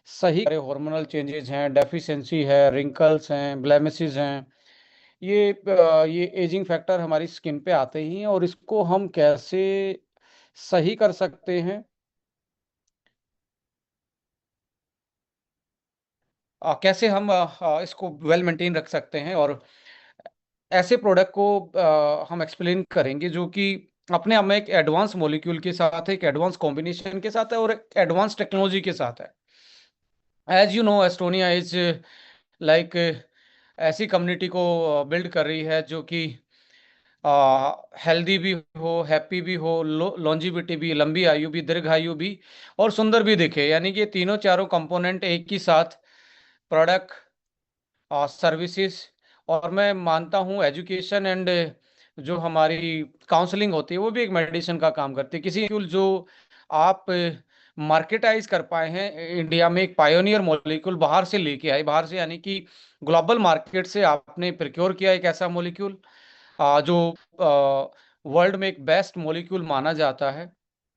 सही hormonal changes हैं, deficiency है, रिंकल्स हैं, ब्लेमिसेस हैं, ये एजिंग फैक्टर हमारी स्किन पे आते ही हैं, और इसको हम कैसे सही कर सकते हैं, कैसे हम इसको वेल मेंटेन रख सकते हैं, और ऐसे प्रोडक्ट को हम एक्सप्लेन करेंगे जो कि अपने आप में एक एडवांस मॉलिक्यूल के साथ है, एक एडवांस कॉम्बिनेशन के साथ है, और एक एडवांस टेक्नोलॉजी के साथ है। As you know, Estonia is like ऐसी कम्युनिटी को बिल्ड कर रही है जो कि हेल्दी भी हो, हैप्पी भी हो, लॉन्जिविटी भी, लंबी आयु भी, दीर्घायु भी, और सुंदर भी दिखे, यानी कि ये तीनों चारों कंपोनेंट एक ही साथ, प्रोडक्ट, सर्विसेज, और मैं मानता हूँ एजुकेशन एंड जो हमारी काउंसलिंग होती है वो भी एक मेडिसिन का काम करती है। किसी जो आप मार्केटाइज कर पाए हैं इंडिया में, एक पायोनियर मॉलिक्यूल बाहर से लेके आए, बाहर से यानी कि ग्लोबल मार्केट से आपने प्रिक्योर किया एक ऐसा मॉलिक्यूल जो वर्ल्ड में एक बेस्ट मॉलिक्यूल माना जाता है।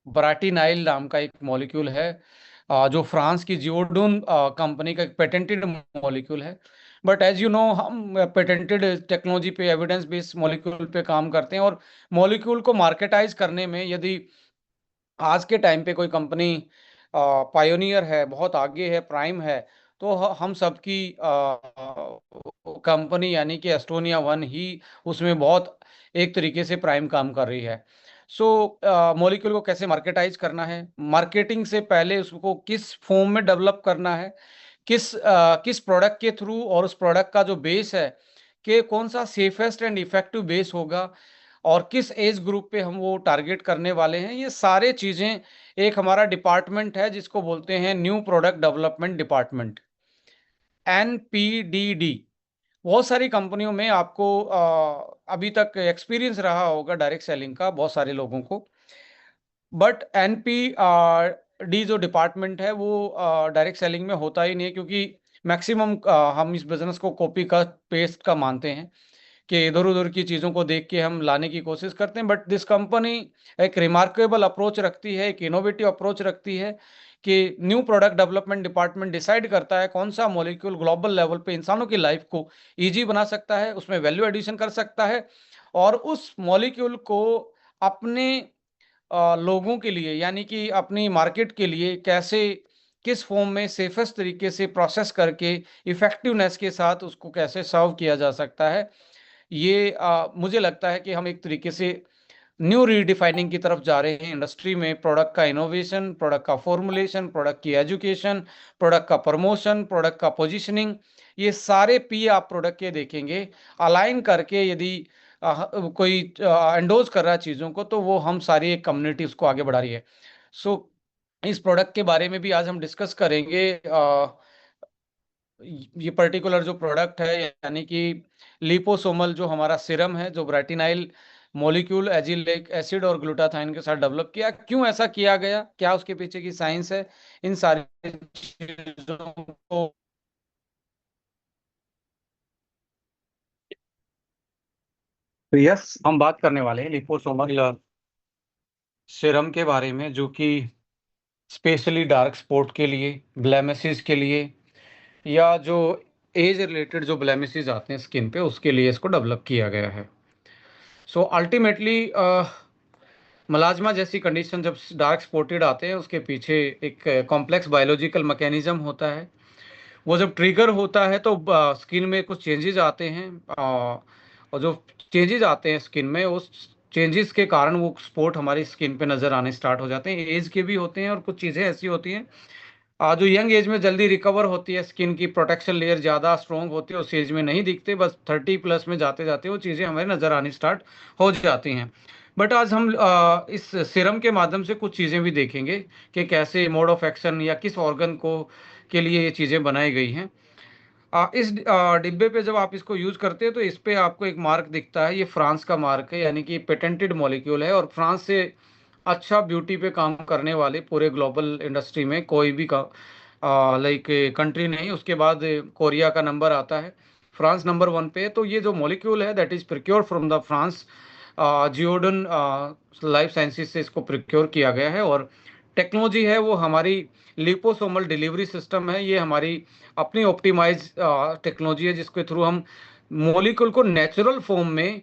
ब्राटिनाइल नाम का एक मॉलिक्यूल है, जो फ्रांस की जियोडून कंपनी का एक पेटेंटेड मॉलिक्यूल है। बट एज यू नो, हम पेटेंटेड टेक्नोलॉजी पे, एविडेंस बेस्ड मॉलिक्यूल पे काम करते हैं, और मॉलिक्यूल को मार्केटाइज करने में यदि आज के टाइम पे कोई कंपनी पायोनियर है, बहुत आगे है, प्राइम है, तो हम सबकी कंपनी यानी कि एस्टोनिया वन ही उसमें बहुत एक तरीके से प्राइम काम कर रही है। सो मॉलिक्यूल को कैसे मार्केटाइज करना है, मार्केटिंग से पहले उसको किस फॉर्म में डेवलप करना है, किस प्रोडक्ट के थ्रू, और उस प्रोडक्ट का जो बेस है कि कौन सा सेफेस्ट एंड इफेक्टिव बेस होगा, और किस एज ग्रुप पे हम वो टारगेट करने वाले हैं, ये सारे चीजें एक हमारा डिपार्टमेंट है जिसको बोलते हैं new product development department, NPDD। बहुत सारी कंपनियों में आपको अभी तक एक्सपीरियंस रहा होगा डायरेक्ट सेलिंग का, बहुत सारे लोगों को। बट NPD जो डिपार्टमेंट है वो डायरेक्ट सेलिंग में होता ही नहीं है, क्योंकि मैक्सिमम हम इस बिजनेस को कॉपी का पेस्ट का मानते हैं कि इधर उधर की चीज़ों को देख के हम लाने की कोशिश करते हैं। बट दिस कंपनी एक रिमार्केबल अप्रोच रखती है, एक इनोवेटिव अप्रोच रखती है कि new product development department decide करता है कौन सा मॉलिक्यूल ग्लोबल लेवल पे इंसानों की लाइफ को इजी बना सकता है, उसमें वैल्यू एडिशन कर सकता है, और उस मॉलिक्यूल को अपने लोगों के लिए यानी कि अपनी मार्केट के लिए कैसे, किस फॉर्म में सेफेस्ट तरीके से प्रोसेस करके इफेक्टिवनेस के साथ उसको कैसे सर्व किया जा सकता है। ये मुझे लगता है कि हम एक तरीके से न्यू रीडिफाइनिंग की तरफ जा रहे हैं इंडस्ट्री में। प्रोडक्ट का इनोवेशन, प्रोडक्ट का फॉर्मुलेशन, प्रोडक्ट की एजुकेशन, प्रोडक्ट का प्रमोशन, प्रोडक्ट का पोजीशनिंग, ये सारे पी आप प्रोडक्ट के देखेंगे अलाइन करके, यदि कोई एंडोज कर रहा है चीज़ों को, तो वो हम सारी एक कम्युनिटी उसको आगे बढ़ा रही है। सो इस प्रोडक्ट के बारे में भी आज हम डिस्कस करेंगे। ये पर्टिकुलर जो प्रोडक्ट है, यानी कि लिपोसोमल जो हमारा सीरम है, जो ब्राटिनाइल मॉलिक्यूल एजिलिक एसिड और ग्लूटाथाइन के साथ डेवलप किया, क्यों ऐसा किया गया, क्या उसके पीछे की साइंस है, इन सारी चीजों को तो यस हम बात करने वाले हैं लिपोसोमल सीरम के बारे में, जो कि स्पेशली डार्क स्पॉट के लिए, ब्लेमिसेस के लिए, या जो एज रिलेटेड जो ब्लेमिसेस आते हैं स्किन पे, उसके लिए इसको डेवलप किया गया है। सो अल्टीमेटली मलाजमा जैसी कंडीशन जब डार्क स्पॉटेड आते हैं, उसके पीछे एक कॉम्प्लेक्स बायोलॉजिकल मैकेनिज्म होता है। वो जब ट्रिगर होता है तो स्किन में कुछ चेंजेस आते हैं, और जो चेंजेस आते हैं स्किन में, उस चेंजेस के कारण वो स्पॉट हमारी स्किन पे नजर आने स्टार्ट हो जाते हैं। एज के भी होते हैं, और कुछ चीज़ें ऐसी होती हैं जो यंग एज में जल्दी रिकवर होती है, स्किन की प्रोटेक्शन लेयर ज़्यादा स्ट्रॉन्ग होती है, उस एज में नहीं दिखते, बस 30+ में जाते जाते वो चीज़ें हमें नज़र आनी स्टार्ट हो जाती हैं। बट आज हम इस सीरम के माध्यम से कुछ चीज़ें भी देखेंगे कि कैसे मोड ऑफ एक्शन या किस ऑर्गन को के लिए ये चीज़ें बनाई गई हैं। इस डिब्बे पे जब आप इसको यूज़ करते हैं तो इस पे आपको एक मार्क दिखता है, ये फ्रांस का मार्क है, यानी कि पेटेंटेड मॉलिक्यूल है, और फ्रांस से अच्छा ब्यूटी पे काम करने वाले पूरे ग्लोबल इंडस्ट्री में कोई भी लाइक कंट्री नहीं। उसके बाद कोरिया का नंबर आता है, फ्रांस नंबर 1 पे है। तो ये जो मॉलिक्यूल है that is procure from the France, Givaudan life sciences से इसको प्रिक्योर किया गया है, और टेक्नोलॉजी है वो हमारी लिपोसोमल डिलीवरी सिस्टम है। ये हमारी अपनी ऑप्टिमाइज टेक्नोलॉजी है, जिसके थ्रू हम मॉलिक्यूल को नेचुरल फॉर्म में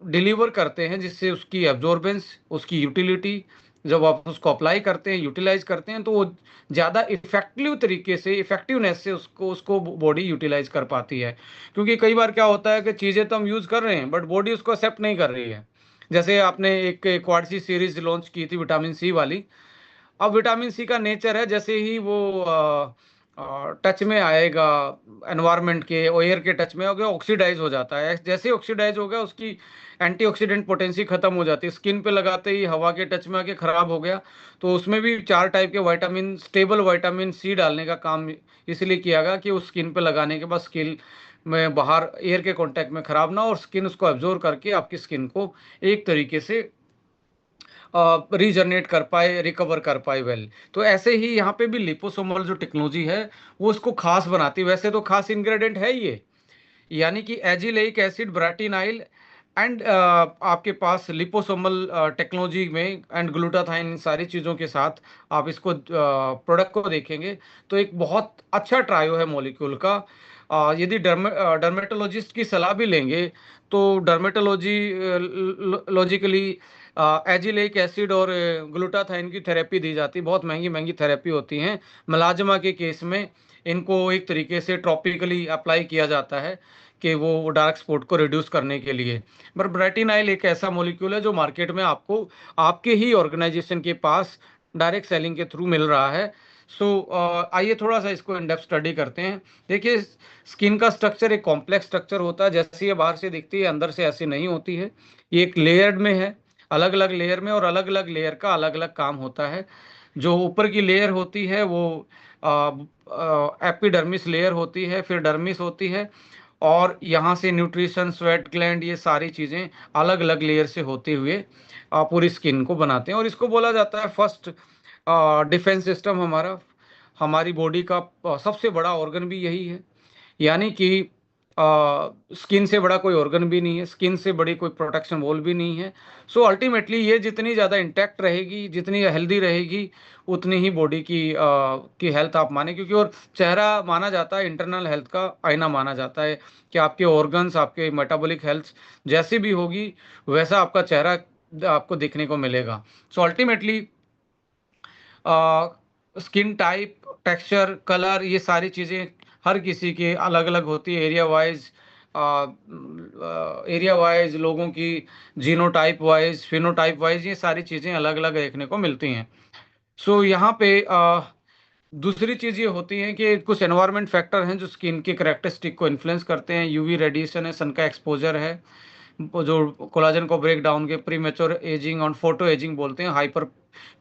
डिलीवर करते हैं, जिससे उसकी एब्जॉर्बेंस, उसकी यूटिलिटी, जब आप उसको अप्लाई करते हैं, यूटिलाइज करते हैं, तो वो ज़्यादा इफेक्टिव तरीके से, इफेक्टिवनेस से उसको उसको बॉडी यूटिलाइज कर पाती है। क्योंकि कई बार क्या होता है कि चीज़ें तो हम यूज़ कर रहे हैं बट बॉडी उसको एक्सेप्ट नहीं कर रही है। जैसे आपने एक क्वाड सी सीरीज लॉन्च की थी विटामिन सी वाली। अब विटामिन सी का नेचर है, जैसे ही वो टच में आएगा एनवायरनमेंट के, एयर के टच में हो गया, ऑक्सीडाइज हो जाता है। जैसे ही ऑक्सीडाइज हो गया, उसकी एंटीऑक्सीडेंट पोटेंसी खत्म हो जाती है। स्किन पे लगाते ही हवा के टच में आके खराब हो गया। तो उसमें भी 4 टाइप के विटामिन, स्टेबल विटामिन सी डालने का काम इसलिए किया गया कि उस स्किन पे लगाने के बाद स्किन में बाहर एयर के कांटेक्ट में खराब ना हो, और स्किन उसको एब्जॉर्ब करके आपकी स्किन को एक तरीके से रीजनरेट कर पाए, रिकवर कर पाए वेल। तो ऐसे ही यहाँ पे भी लिपोसोमल जो टेक्नोलॉजी है वो इसको खास बनाती है। वैसे तो खास इंग्रेडिएंट है ये, यानी कि एजिलेइक एसिड, ब्राटिनाइल एंड आपके पास लिपोसोमल टेक्नोलॉजी में एंड ग्लूटाथाइन, इन सारी चीज़ों के साथ आप इसको प्रोडक्ट को देखेंगे तो एक बहुत अच्छा ट्रायो है मॉलिक्यूल का। यदि डर्मेटोलॉजिस्ट की सलाह भी लेंगे तो डर्मेटोलॉजी लॉजिकली एजिलेइक एसिड और ग्लूटाथाइन की थेरेपी दी जाती है। बहुत महंगी महंगी थेरेपी होती हैं। मलाजमा के केस में इनको एक तरीके से ट्रॉपिकली अप्लाई किया जाता है कि वो डार्क स्पॉट को रिड्यूस करने के लिए। पर ब्रेटिनाइल एक ऐसा मॉलिक्यूल है जो मार्केट में आपको आपके ही ऑर्गेनाइजेशन के पास डायरेक्ट सेलिंग के थ्रू मिल रहा है। सो आइए थोड़ा सा इसको इन डेप्थ स्टडी करते हैं। देखिए, स्किन का स्ट्रक्चर एक कॉम्प्लेक्स स्ट्रक्चर होता है। जैसे ये बाहर से दिखती है, अंदर से ऐसी नहीं होती है। ये एक लेयर्ड में है, अलग अलग लेयर में, और अलग अलग लेयर का अलग अलग काम होता है। जो ऊपर की लेयर होती है वो एपिडर्मिस लेयर होती है, फिर डर्मिस होती है, और यहाँ से न्यूट्रिशन, स्वेट ग्लैंड, ये सारी चीज़ें अलग अलग लेयर से होते हुए पूरी स्किन को बनाते हैं। और इसको बोला जाता है फर्स्ट डिफेंस सिस्टम। हमारी बॉडी का सबसे बड़ा ऑर्गन भी यही है। यानी कि स्किन से बड़ा कोई ऑर्गन भी नहीं है, स्किन से बड़ी कोई प्रोटेक्शन वॉल भी नहीं है। सो अल्टीमेटली ये जितनी ज़्यादा इंटैक्ट रहेगी, जितनी हेल्दी रहेगी, उतनी ही बॉडी की हेल्थ आप माने। क्योंकि और चेहरा माना जाता है इंटरनल हेल्थ का आईना माना जाता है, कि आपके ऑर्गन्स, आपके मेटाबॉलिक हेल्थ जैसी भी होगी वैसा आपका चेहरा आपको देखने को मिलेगा। So ultimately skin type, texture, colour, ये सारी चीज़ें हर किसी के अलग अलग होती है। एरिया वाइज लोगों की, जीनोटाइप वाइज, फिनोटाइप वाइज, ये सारी चीज़ें अलग अलग देखने को मिलती हैं। सो यहाँ पे दूसरी चीज़ ये होती है कि कुछ एनवायरनमेंट फैक्टर हैं जो स्किन के करेक्टरिस्टिक को इन्फ्लुएंस करते हैं। यूवी रेडिएशन है, सन का एक्सपोजर है, जो कोलाजन को ब्रेक डाउन के प्रीमेच्योर एजिंग और फोटो एजिंग बोलते हैं, हाइपर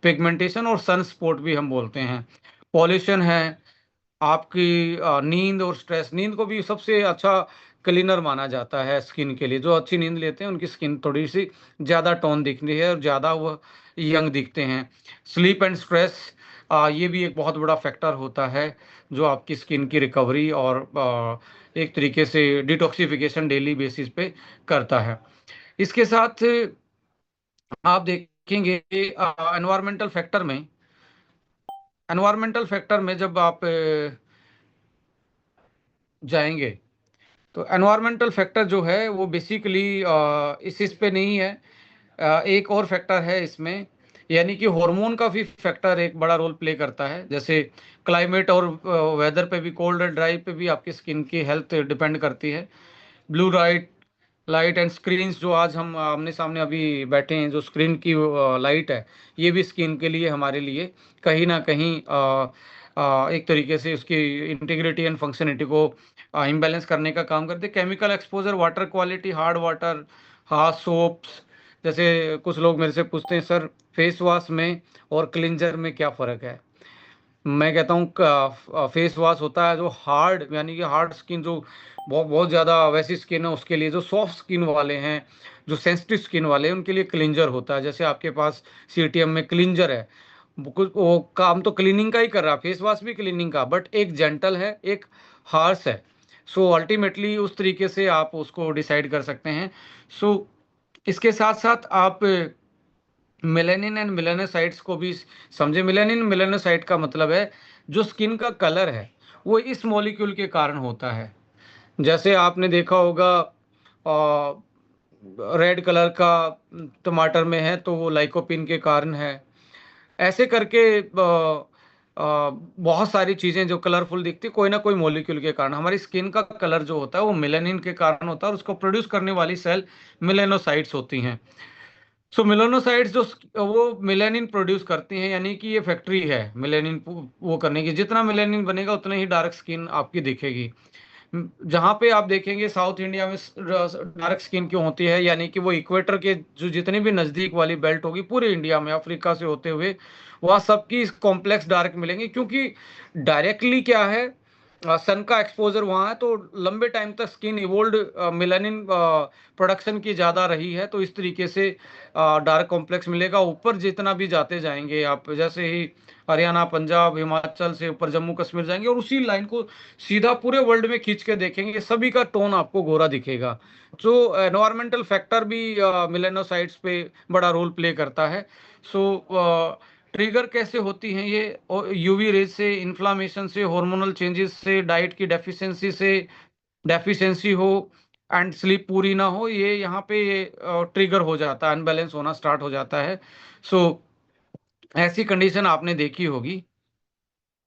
पिगमेंटेशन और सन स्पॉट भी हम बोलते हैं। पॉल्यूशन है, आपकी नींद और स्ट्रेस। नींद को भी सबसे अच्छा क्लीनर माना जाता है स्किन के लिए। जो अच्छी नींद लेते हैं उनकी स्किन थोड़ी सी ज़्यादा टोन दिखती है और ज़्यादा वह यंग दिखते हैं। स्लीप एंड स्ट्रेस, ये भी एक बहुत बड़ा फैक्टर होता है जो आपकी स्किन की रिकवरी और एक तरीके से डिटॉक्सिफिकेशन डेली बेसिस पे करता है। इसके साथ आप देखेंगे एनवायरमेंटल फैक्टर में जब आप जाएंगे तो एनवायरमेंटल फैक्टर जो है वो बेसिकली इस पे नहीं है। एक और फैक्टर है इसमें, यानी कि हार्मोन का भी फैक्टर एक बड़ा रोल प्ले करता है। जैसे क्लाइमेट और वेदर पे भी, कोल्ड और ड्राई पे भी आपकी स्किन की हेल्थ डिपेंड करती है। Blue light light and screen, जो आज हम आमने सामने अभी बैठे हैं, जो स्क्रीन की लाइट है, ये भी स्किन के लिए, हमारे लिए कहीं ना कहीं एक तरीके से उसकी इंटीग्रिटी एंड फंक्शनिटी को इम्बैलेंस करने का काम करते हैं। Chemical exposure, water quality, hard water, hard soaps. जैसे कुछ लोग मेरे से पूछते हैं, सर फेस वॉश में और क्लिंजर में क्या फ़र्क है? मैं कहता हूँ फेस वॉश होता है जो हार्ड, यानी कि हार्ड स्किन, जो बहुत बहुत ज़्यादा वैसी स्किन है उसके लिए। जो सॉफ्ट स्किन वाले हैं, जो सेंसिटिव स्किन वाले हैं, उनके लिए क्लिंजर होता है। जैसे आपके पास सीटीएम में क्लिंजर है, वो काम तो क्लीनिंग का ही कर रहा है, फेस वॉश भी क्लीनिंग का, बट एक जेंटल है, एक हार्श है। सो अल्टीमेटली उस तरीके से आप उसको डिसाइड कर सकते हैं। सो इसके साथ साथ आप मेलेनिन एंड मेलानोसाइट्स को भी समझे। मेलेनिन मेलानोसाइट का मतलब है जो स्किन का कलर है वो इस मॉलिक्यूल के कारण होता है। जैसे आपने देखा होगा रेड कलर का टमाटर में है तो वो लाइकोपिन के कारण है। ऐसे करके बहुत सारी चीजें जो कलरफुल दिखती कोई ना कोई मॉलिक्यूल के कारण। हमारी स्किन का कलर जो होता है वो मेलानिन के कारण होता है और उसको प्रोड्यूस करने वाली सेल मेलेनोसाइट्स होती हैं। सो मेलानोसाइट्स जो वो मेलानिन प्रोड्यूस करती हैं, यानी कि ये फैक्ट्री है मेलानिन वो करने की। जितना मेलानिन बनेगा उतना ही डार्क स्किन आपकी दिखेगी। जहाँ पे आप देखेंगे साउथ इंडिया में डार्क स्किन क्यों होती है, यानी कि वो इक्वेटर के जो जितनी भी नज़दीक वाली बेल्ट होगी पूरे इंडिया में अफ्रीका से होते हुए वहाँ सबकी कॉम्प्लेक्स डार्क मिलेंगे, क्योंकि डायरेक्टली क्या है सन का एक्सपोजर वहाँ है तो लंबे टाइम तक स्किन इवोल्ड मेलानिन प्रोडक्शन की ज़्यादा रही है, तो इस तरीके से डार्क कॉम्प्लेक्स मिलेगा। ऊपर जितना भी जाते जाएंगे आप, जैसे ही हरियाणा पंजाब हिमाचल से ऊपर जम्मू कश्मीर जाएंगे और उसी लाइन को सीधा पूरे वर्ल्ड में खींच के देखेंगे, सभी का टोन आपको गोरा दिखेगा। तो एनवायरमेंटल फैक्टर भी मेलानोसाइट्स पे बड़ा रोल प्ले करता है। सो ट्रिगर कैसे होती हैं ये? यूवी रेज से, इन्फ्लामेशन से, हार्मोनल चेंजेस से, डाइट की डेफिशिएंसी से, डेफिशिएंसी हो एंड स्लीप पूरी ना हो, ये यहाँ पे ये ट्रिगर हो जाता है, अनबैलेंस होना स्टार्ट हो जाता है। सो ऐसी कंडीशन आपने देखी होगी।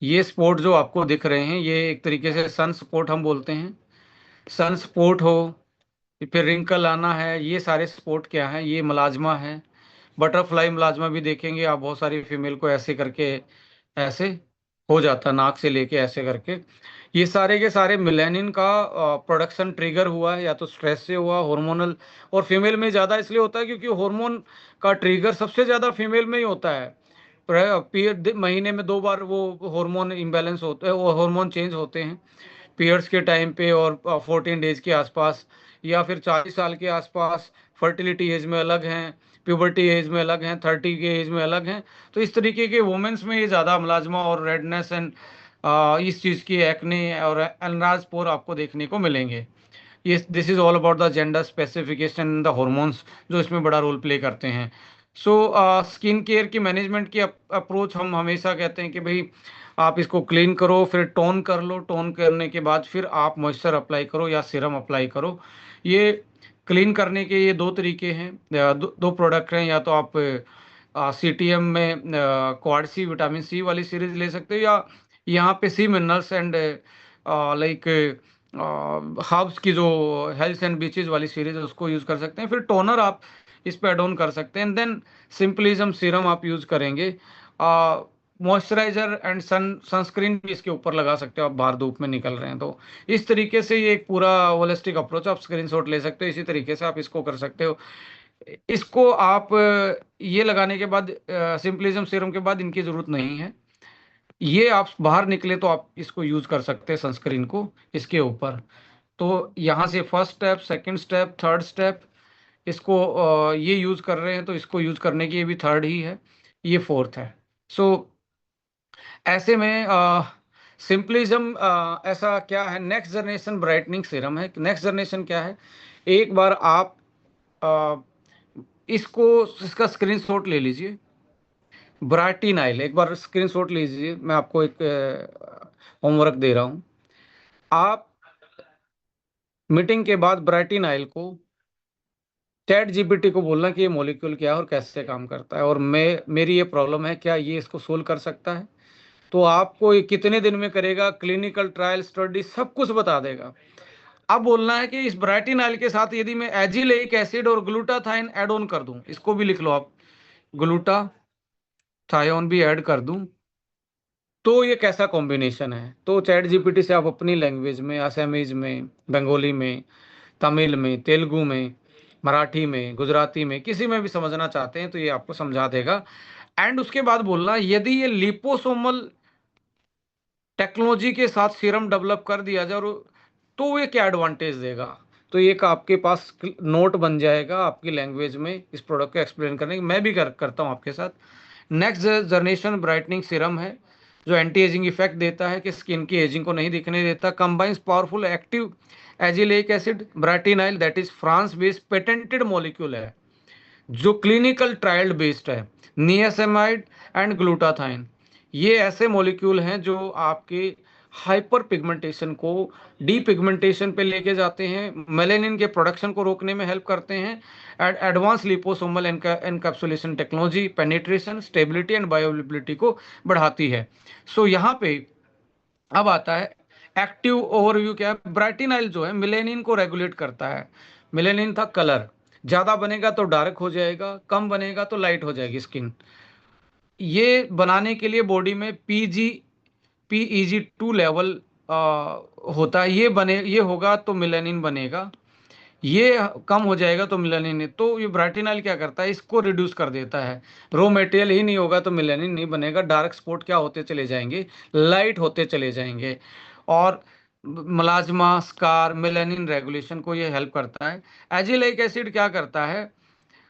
ये स्पोर्ट जो आपको दिख रहे हैं ये एक तरीके से सन स्पोर्ट हम बोलते हैं। सन स्पोर्ट हो, फिर रिंकल आना है, ये सारे स्पोर्ट क्या है? ये मलाजमा है। बटरफ्लाई मलाजमा भी देखेंगे आप, बहुत सारी फीमेल को ऐसे करके ऐसे हो जाता, नाक से लेके ऐसे करके। ये सारे के सारे मेलानिन का प्रोडक्शन ट्रिगर हुआ है, या तो स्ट्रेस से हुआ, हार्मोनल। और फीमेल में ज़्यादा इसलिए होता है क्योंकि हार्मोन का ट्रिगर सबसे ज़्यादा फीमेल में ही होता है। पीरियड महीने में 2 बार वो हार्मोन इम्बेलेंस होते हैं, वो हार्मोन चेंज होते हैं पीरियड्स के टाइम पे और 14 डेज के आसपास, या फिर 40 साल के आसपास। फर्टिलिटी एज में अलग हैं, प्यूबर्टी एज में अलग हैं, 30 के एज में अलग हैं। तो इस तरीके के वुमेन्स में ये ज़्यादा मलाजमा और रेडनेस एंड इस चीज़ की एक्ने और एनराज पोर आपको देखने को मिलेंगे। ये this is all about the gender specification the hormones जो इसमें बड़ा रोल प्ले करते हैं। सो स्किन केयर की मैनेजमेंट की अप्रोच हम हमेशा कहते हैं कि भाई आप इसको क्लीन करो, फिर टोन कर लो, टोन करने के बाद फिर आप मॉइस्चर अप्लाई करो या सीरम अप्लाई करो। ये क्लीन करने के ये 2 तरीके हैं, दो प्रोडक्ट हैं। या तो आप सी टी एम में क्वाड सी विटामिन सी वाली सीरीज ले सकते हो, या यहाँ पे सी मिनरल्स एंड लाइक हर्ब्स की जो हेल्थ एंड बीचेस वाली सीरीज है उसको यूज कर सकते हैं। फिर टोनर आप इस पे एड ऑन कर सकते हैं, देन सिंपलिज्म सीरम आप यूज करेंगे। मॉइस्चराइजर एंड सनस्क्रीन भी इसके ऊपर लगा सकते हो आप, बाहर धूप में निकल रहे हैं तो। इस तरीके से ये एक पूरा होलिस्टिक अप्रोच, आप स्क्रीनशॉट ले सकते हो, इसी तरीके से आप इसको कर सकते हो। इसको आप ये लगाने के बाद सिंपलिज्म सीरम के बाद इनकी जरूरत नहीं है। ये आप बाहर निकले तो आप इसको यूज कर सकते हैं सनस्क्रीन को इसके ऊपर। तो यहाँ से first step, second step, third step, इसको ये यूज कर रहे हैं तो इसको यूज करने की ये भी थर्ड ही है, ये फोर्थ है। सो ऐसे में सिंपलिज्म ऐसा क्या है, नेक्स्ट जनरेशन ब्राइटनिंग सीरम है। नेक्स्ट जनरेशन क्या है? एक बार आप अ, इसको इसका स्क्रीनशॉट ले लीजिए। ब्राइटिन आइल एक बार स्क्रीनशॉट लीजिए, मैं आपको एक होमवर्क दे रहा हूँ। आप मीटिंग के बाद ब्राइटिन आइल को चैट जीपीटी को बोलना कि ये मॉलिक्यूल क्या है और कैसे काम करता है, और मेरी ये प्रॉब्लम है, क्या ये इसको सोल्व कर सकता है? तो आपको ये कितने दिन में करेगा, क्लिनिकल ट्रायल स्टडी सब कुछ बता देगा। अब बोलना है कि इस ब्राइटिन ऑयल के साथ यदि मैं एजिलेइक एसिड और ग्लूटाथाइन ऐड ऑन कर दूं, इसको भी लिख लो आप, ग्लूटाथायोन भी ऐड कर दूं तो ये कैसा कॉम्बिनेशन है? तो चैट जीपीटी से आप अपनी लैंग्वेज में, असमीज में, बंगाली में, तमिल में, तेलुगु में, मराठी में, गुजराती में, किसी में भी समझना चाहते हैं तो ये आपको समझा देगा। एंड उसके बाद बोलना यदि ये लिपोसोमल टेक्नोलॉजी के साथ सीरम डेवलप कर दिया जाए तो ये क्या एडवांटेज देगा। तो एक आपके पास नोट बन जाएगा आपकी लैंग्वेज में इस प्रोडक्ट को एक्सप्लेन करने की। मैं भी करता हूँ आपके साथ। नेक्स्ट जनरेशन ब्राइटनिंग सीरम है जो एंटी एजिंग इफेक्ट देता है कि स्किन की एजिंग को नहीं दिखने देता। Combines powerful active azelaic acid Brightenyl, that is France based patented molecule है जो क्लिनिकल ट्रायल बेस्ड है, नियासेमाइड एंड ग्लूटाथाइन। ये ऐसे मॉलिक्यूल हैं जो आपके हाइपर पिगमेंटेशन को डी पिगमेंटेशन पे लेके जाते हैं, मेलेनिन के प्रोडक्शन को रोकने में हेल्प करते हैं, advance liposomal encapsulation technology penetration stability and bioavailability को बढ़ाती है। सो यहाँ पे अब आता है एक्टिव ओवरव्यू। क्या है? ब्राइटिनाइल जो है मिलेनिन को रेगुलेट करता है। मिलेनिन था कलर, ज्यादा बनेगा तो डार्क हो जाएगा, कम बनेगा तो लाइट हो जाएगी स्किन। ये बनाने के लिए बॉडी में PEG 2 लेवल होता है। ये होगा तो मिलेनिन बनेगा, ये कम हो जाएगा तो मिलेनिन। तो ये ब्राइटिनाइल क्या करता है, इसको रिड्यूस कर देता है। रॉ मटेरियल ही नहीं होगा तो मिलेनिन नहीं बनेगा, डार्क स्पॉट क्या होते चले जाएंगे, लाइट होते चले जाएंगे। और मलाज्मा स्कार मेलानिन रेगुलेशन को ये हेल्प करता है। एजिलिक एसिड क्या करता है,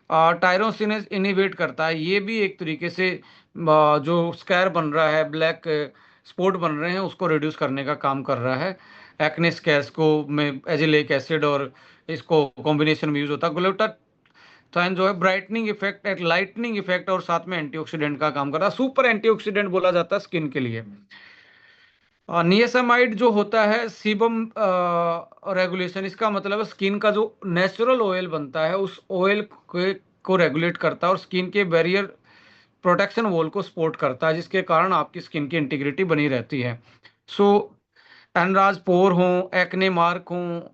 टायरोसिनेज इनिवेट करता है। ये भी एक तरीके से जो स्कैर बन रहा है, ब्लैक स्पॉट बन रहे हैं, उसको रिड्यूस करने का काम कर रहा है। एक्ने स्कैर्स को में एजिलिक एसिड और इसको कॉम्बिनेशन में यूज होता है। ग्लूटाथाइन जो है brightening effect at lightning effect और साथ में एंटीऑक्सीडेंट का काम कर रहा है, सुपर एंटीऑक्सीडेंट बोला जाता है स्किन के लिए। नियासामाइड जो होता है सीबम रेगुलेशन, इसका मतलब है स्किन का जो नेचुरल ऑयल बनता है उस ऑयल को रेगुलेट करता है और स्किन के बैरियर प्रोटेक्शन वॉल को सपोर्ट करता है, जिसके कारण आपकी स्किन की इंटीग्रिटी बनी रहती है। सो एनराज पोर हो, एक्ने मार्क हो,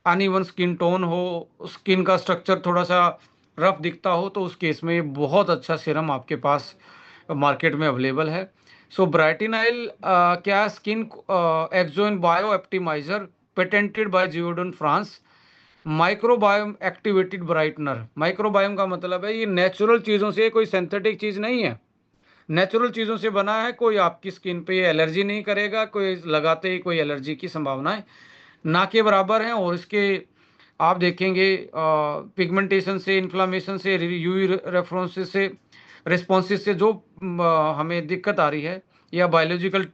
अनइवन स्किन टोन हो, स्किन का स्ट्रक्चर थोड़ा सा रफ दिखता हो, तो उस केस में ये बहुत अच्छा सीरम आपके पास मार्केट में अवेलेबल है। सो ब्राइटिनाइल क्या, स्किन एक्सोइन bio optimizer patented by Givaudan France, microbiome activated brightener. Microbiome का मतलब है ये नेचुरल चीज़ों से, कोई सिंथेटिक चीज़ नहीं है, नेचुरल चीज़ों से बना है। कोई आपकी स्किन पे ये एलर्जी नहीं करेगा, कोई लगाते ही कोई एलर्जी की संभावनाएं ना के बराबर हैं। और इसके आप देखेंगे पिगमेंटेशन से, इन्फ्लामेशन से, यूवी रेफरेंसेस से, रिस्पॉन्सेस से जो हमें दिक्कत आ रही है, या बायोलॉजिकल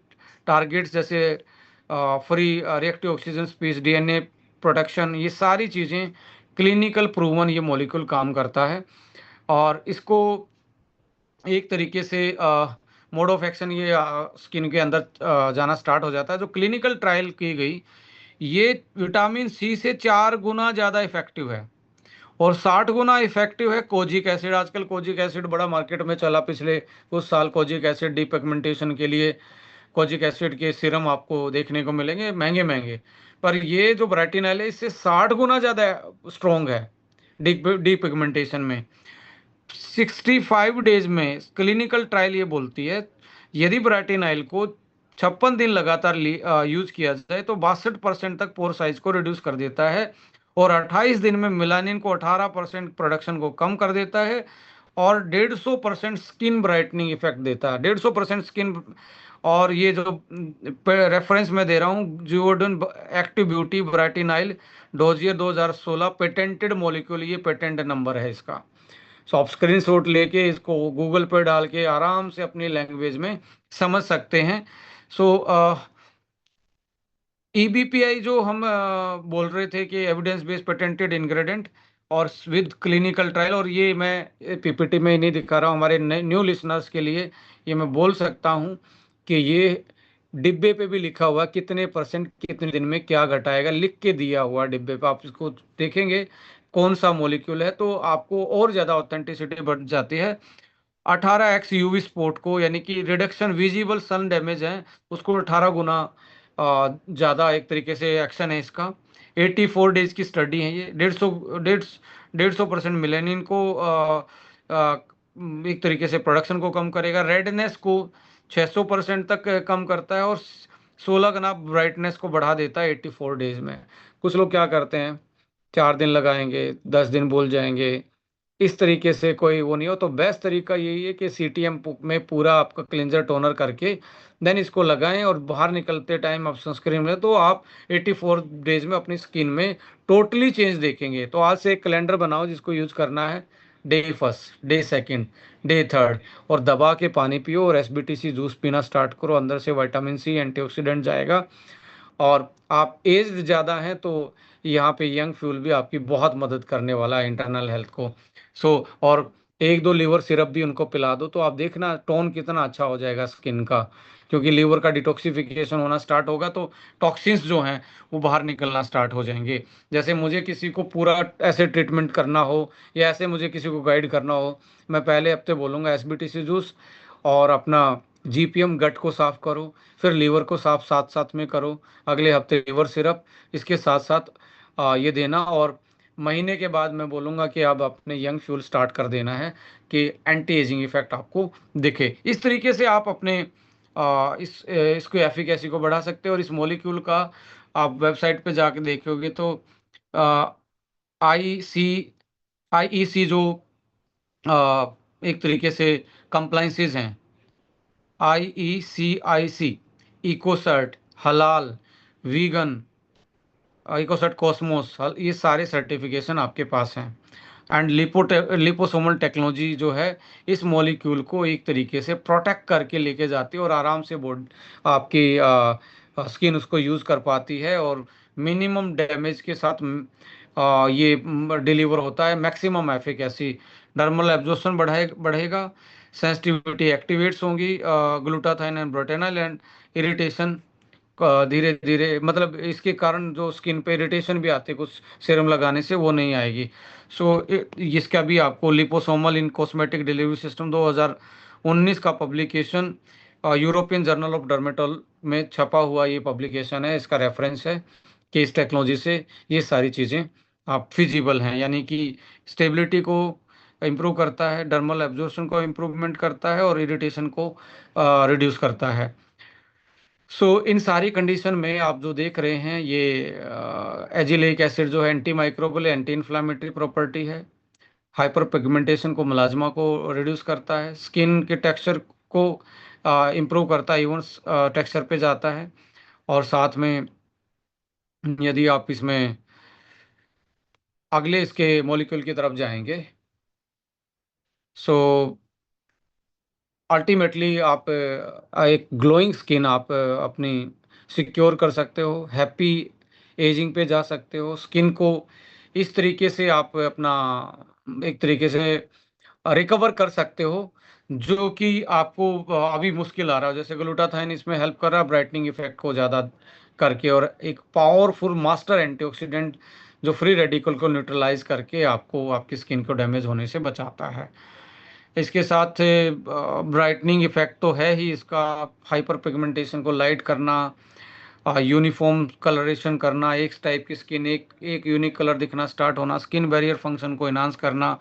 टारगेट्स जैसे free reactive oxygen speech, DNA protection, ये सारी चीज़ें क्लिनिकल प्रूवन ये मॉलिक्यूल काम करता है। और इसको एक तरीके से मोड ऑफ एक्शन ये स्किन के अंदर जाना स्टार्ट हो जाता है। जो क्लिनिकल ट्रायल की गई, ये विटामिन सी से 4 गुना ज़्यादा इफेक्टिव है और 60 गुना इफेक्टिव है कोजिक एसिड। आजकल कोजिक एसिड बड़ा मार्केट में चला, पिछले कुछ साल कोजिक एसिड डिपिगमेंटेशन के लिए कोजिक एसिड के सीरम आपको देखने को मिलेंगे महंगे महंगे। पर ये जो ब्राइटिनाइल है इससे 60 गुना ज़्यादा स्ट्रोंग है डिपिगमेंटेशन में। 65 डेज में क्लिनिकल ट्रायल ये बोलती है, यदि ब्राटिनाइल को 56 दिन लगातार यूज किया जाए तो 62% तक पोर साइज को रिड्यूस कर देता है और 28 दिन में मिलानिन को 18% प्रोडक्शन को कम कर देता है और 150% स्किन ब्राइटनिंग इफेक्ट देता है, 150% स्किन। और ये जो रेफरेंस मैं दे रहा हूँ, Givaudan active beauty Brightenyl dossier 2016 patented molecule, ये पेटेंट नंबर है इसका। सो आप स्क्रीन शॉट लेके इसको गूगल पर डाल के आराम से अपनी लैंग्वेज में समझ सकते हैं। सो EBPI जो हम बोल रहे थे कि एविडेंस बेस्ड पेटेंटेड इंग्रेडिएंट और विद क्लिनिकल ट्रायल, और ये मैं PPT में नहीं दिखा रहा हूँ, हमारे न्यू लिसनर्स के लिए ये मैं बोल सकता हूँ कि ये डिब्बे पे भी लिखा हुआ कितने परसेंट कितने दिन में क्या घटाएगा, लिख के दिया हुआ डिब्बे पे। आप इसको देखेंगे कौन सा मॉलिक्यूल है तो आपको और ज़्यादा ऑथेंटिसिटी बढ़ जाती है। 18x यूवी स्पॉट को, यानी कि रिडक्शन विजिबल सन डैमेज है, उसको 18 गुना ज़्यादा एक तरीके से एक्शन है इसका। 84 डेज की स्टडी है ये। 150% मिलेनिन को एक तरीके से प्रोडक्शन को कम करेगा, रेडनेस को 600% तक कम करता है और 16 गुना ब्राइटनेस को बढ़ा देता है 84 डेज में। कुछ लोग क्या करते हैं, 4 दिन लगाएंगे, 10 दिन भूल जाएंगे, इस तरीके से कोई वो नहीं हो। तो बेस्ट तरीका यही है कि CTM में पूरा आपका क्लिंजर टोनर करके देन इसको लगाएं और बाहर निकलते टाइम आप सनस्क्रीन में, तो आप 84 डेज में अपनी स्किन में टोटली चेंज देखेंगे। तो आज से एक कैलेंडर बनाओ जिसको यूज करना है, day first, day second, day third, और दबा के पानी पियो और SBTC जूस पीना स्टार्ट करो, अंदर से विटामिन C एंटीऑक्सीडेंट जाएगा और आप एज ज़्यादा हैं तो यहाँ पे यंग फ्यूल भी आपकी बहुत मदद करने वाला है इंटरनल हेल्थ को। सो और एक दो लीवर सिरप भी उनको पिला दो तो आप देखना टोन कितना अच्छा हो जाएगा स्किन का, क्योंकि लीवर का डिटॉक्सिफिकेशन होना स्टार्ट होगा तो टॉक्सिन्स जो हैं वो बाहर निकलना स्टार्ट हो जाएंगे। जैसे मुझे किसी को पूरा ऐसे ट्रीटमेंट करना हो या ऐसे मुझे किसी को गाइड करना हो, मैं पहले हफ्ते बोलूँगा एसबीटीसी जूस और अपना जीपीएम गट को साफ करो, फिर लीवर को साफ साथ साथ में करो, अगले हफ्ते लीवर सिरप इसके साथ साथ ये देना। और महीने के बाद मैं बोलूँगा कि अब अपने यंग फ्यूल स्टार्ट कर देना है कि एंटी एजिंग इफेक्ट आपको दिखे। इस तरीके से आप अपने इसको एफिकेसी को बढ़ा सकते हो। और इस मॉलिक्यूल का आप वेबसाइट पे जाके देखोगे तो आई सी आईईसी जो एक तरीके से कंप्लाइंसेस हैं, IECIC, इकोसर्ट, हलाल, वीगन, इकोसर्ट कॉस्मोस, ये सारे सर्टिफिकेशन आपके पास हैं। एंड लिपोसोमल टेक्नोलॉजी जो है इस मॉलिक्यूल को एक तरीके से प्रोटेक्ट करके लेके जाती है और आराम से बोर्ड आपकी स्किन उसको यूज़ कर पाती है और मिनिमम डैमेज के साथ ये डिलीवर होता है मैक्सिमम एफिकेसी। डर्मल एब्जॉर्प्शन बढ़ेगा, सेंसिटिविटी एक्टिवेट्स होंगी, ग्लूटाथाइन एंड ब्रोटेनल एंड इरिटेशन धीरे धीरे, मतलब इसके कारण जो स्किन पे इरिटेशन भी आती है कुछ सीरम लगाने से वो नहीं आएगी। सो इसका भी आपको liposomal in cosmetic delivery system 2019 का पब्लिकेशन यूरोपियन जर्नल ऑफ डर्मेटोल में छपा हुआ ये पब्लिकेशन है, इसका रेफरेंस है कि इस टेक्नोलॉजी से ये सारी चीज़ें आप फिजिबल हैं, यानी कि स्टेबिलिटी को इम्प्रूव करता है, डर्मल एब्जॉर्प्शन को इम्प्रूवमेंट करता है और इरिटेशन को रिड्यूस करता है। सो इन सारी कंडीशन में आप जो देख रहे हैं ये एजिलिक एसिड जो है anti microbial anti inflammatory property है, हाइपर पिगमेंटेशन को मुलाजमा को रिड्यूस करता है, स्किन के टेक्सचर को इम्प्रूव करता है, इवन टेक्सचर पे जाता है। और साथ में यदि आप इसमें अगले इसके मॉलिक्यूल की तरफ जाएंगे सो अल्टीमेटली आप एक ग्लोइंग स्किन आप अपनी सिक्योर कर सकते हो, हैप्पी एजिंग पे जा सकते हो, स्किन को इस तरीके से आप अपना एक तरीके से रिकवर कर सकते हो जो कि आपको अभी मुश्किल आ रहा है। जैसे ग्लूटाथाइन इसमें हेल्प कर रहा है ब्राइटनिंग इफेक्ट को ज़्यादा करके, और एक पावरफुल मास्टर एंटीऑक्सीडेंट जो फ्री रेडिकल को न्यूट्रलाइज करके आपको आपकी स्किन को डैमेज होने से बचाता है। इसके साथ ब्राइटनिंग इफेक्ट तो है ही इसका, हाइपर पिगमेंटेशन को लाइट करना, यूनिफॉर्म कलरेशन करना, एक टाइप की स्किन एक एक यूनिक कलर दिखना स्टार्ट होना, स्किन बैरियर फंक्शन को इन्हांस करना,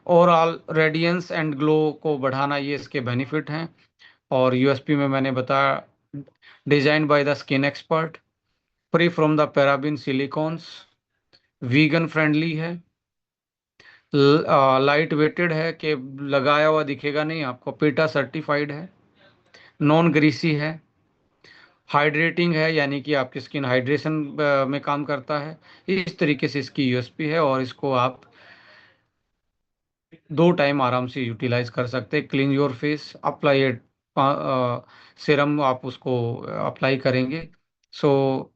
ओवरऑल रेडियंस एंड ग्लो को बढ़ाना, ये इसके बेनिफिट हैं। और यूएसपी में मैंने बताया design by the skin expert, free from the paraben silicones, vegan friendly है, लाइट वेटेड है कि लगाया हुआ दिखेगा नहीं आपको, पीटा सर्टिफाइड है, नॉन ग्रीसी है, हाइड्रेटिंग है यानी कि आपकी स्किन हाइड्रेशन में काम करता है। इस तरीके से इसकी यूएसपी है और इसको आप 2 टाइम आराम से यूटिलाइज कर सकते हैं। Clean your face, apply serum आप उसको अप्लाई करेंगे। सो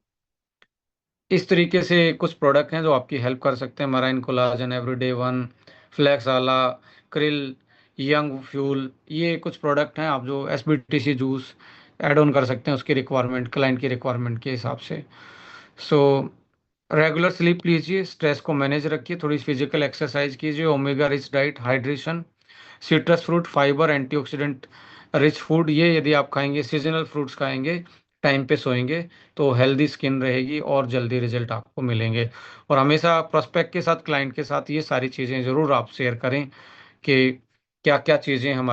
इस तरीके से कुछ प्रोडक्ट हैं जो आपकी हेल्प कर सकते हैं, marine collagen, everyday one, flax ala, krill, young fuel, ये कुछ प्रोडक्ट हैं आप जो एसबीटीसी जूस ऐड ऑन कर सकते हैं उसकी रिक्वायरमेंट, क्लाइंट की रिक्वायरमेंट के हिसाब से। सो रेगुलर स्लीप लीजिए, स्ट्रेस को मैनेज रखिए, थोड़ी फिजिकल एक्सरसाइज कीजिए, omega rich diet, hydration, citrus fruit, fibre, antioxidant rich food, ये यदि आप खाएंगे, सीजनल फ्रूट्स खाएंगे, टाइम पे सोएंगे तो हेल्दी स्किन रहेगी और जल्दी रिजल्ट आपको मिलेंगे। और हमेशा प्रोस्पेक्ट के साथ, क्लाइंट के साथ ये सारी चीज़ें ज़रूर आप शेयर करें कि क्या क्या चीज़ें हमारे